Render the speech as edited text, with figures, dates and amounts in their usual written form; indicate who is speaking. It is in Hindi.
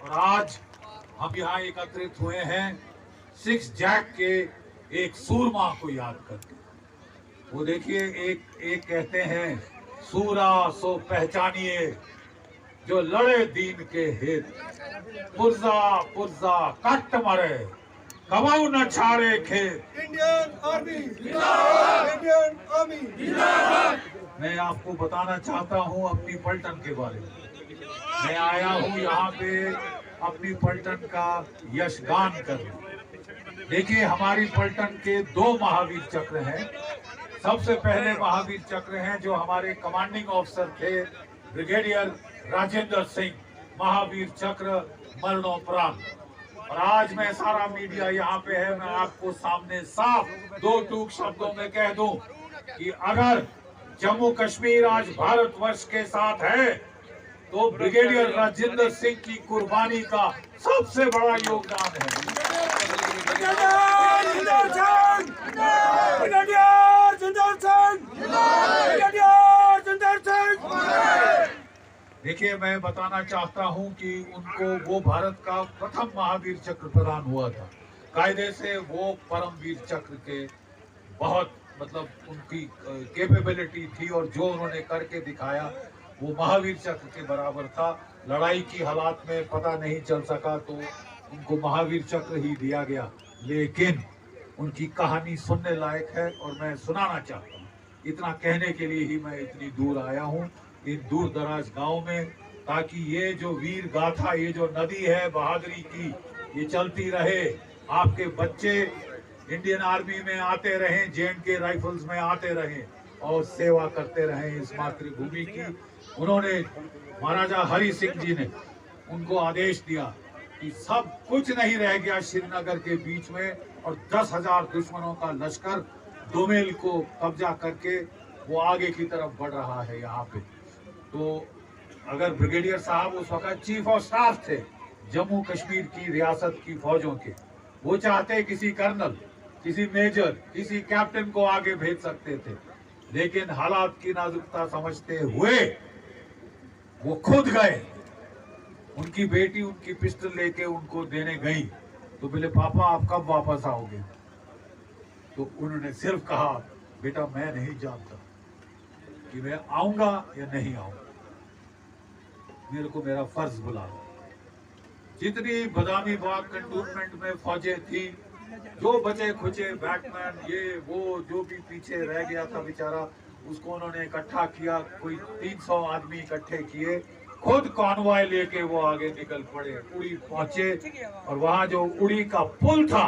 Speaker 1: और आज हम यहाँ एकत्रित हुए हैं 6 जैक के एक सूरमा को याद करके। वो देखिए, एक कहते हैं, सूरा सो पहचानिए जो लड़े दीन के हित, पुर्जा पुर्जा कट मरे कमाऊ न छाड़े खेत।
Speaker 2: इंडियन आर्मी जिंदाबाद, इंडियन आर्मी जिंदाबाद।
Speaker 1: मैं आपको बताना चाहता हूँ अपनी पलटन के बारे में। मैं आया हूँ यहाँ पे अपनी पलटन का यशगान करने। देखिए, हमारी पलटन के 2 महावीर चक्र हैं। सबसे पहले महावीर चक्र हैं जो हमारे कमांडिंग ऑफिसर थे, ब्रिगेडियर राजेंद्र सिंह, महावीर चक्र मरणोपरांत। और आज मैं सारा मीडिया यहाँ पे है, मैं आपको सामने साफ 2 टूक शब्दों में कह दूं कि अगर जम्मू कश्मीर आज भारतवर्ष के साथ है तो ब्रिगेडियर राजेंद्र सिंह की कुर्बानी का सबसे बड़ा योगदान है। देखिए, मैं बताना चाहता हूं कि उनको वो भारत का प्रथम महावीर चक्र प्रदान हुआ था। कायदे से वो परमवीर चक्र के बहुत उनकी कैपेबिलिटी थी और जो उन्होंने करके दिखाया वो महावीर चक्र के बराबर था। लड़ाई की हालात में पता नहीं चल सका तो उनको महावीर चक्र ही दिया गया, लेकिन उनकी कहानी सुनने लायक है और मैं सुनाना चाहता हूँ। इतना कहने के लिए ही मैं इतनी दूर आया हूँ, इन दूर दराज गांव में, ताकि ये जो वीर गाथा, ये जो नदी है बहादुरी की, ये चलती रहे। आपके बच्चे इंडियन आर्मी में आते रहें, जे&के राइफल्स में आते रहें और सेवा करते रहें इस मातृभूमि की। उन्होंने, महाराजा हरि सिंह जी ने उनको आदेश दिया कि सब कुछ नहीं रह गया श्रीनगर के बीच में, और 10,000 दुश्मनों का लश्कर दोमेल को कब्जा करके वो आगे की तरफ बढ़ रहा है यहाँ पे। तो अगर ब्रिगेडियर साहब उस वक्त चीफ ऑफ स्टाफ थे जम्मू कश्मीर की रियासत की फौजों के, वो चाहते किसी कर्नल, किसी मेजर, किसी कैप्टन को आगे भेज सकते थे, लेकिन हालात की नाजुकता समझते हुए वो खुद गए। उनकी बेटी उनकी पिस्टल लेके उनको देने गई तो बोले, पापा आप कब वापस आओगे? तो उन्होंने सिर्फ कहा, बेटा मैं नहीं जानता कि मैं आऊंगा या नहीं आऊंगा, मेरे को मेरा फर्ज बुला लो। जितनी बदामी बाग कंटोनमेंट में फौजें थी, जो बचे खुचे बैटमैन, ये वो जो भी पीछे रह गया था बेचारा, उसको उन्होंने इकट्ठा किया। कोई 300 आदमी इकट्ठे किए, खुद कॉन्वॉय लेके वो आगे निकल पड़े, उड़ी पहुंचे और वहां जो उड़ी का पुल था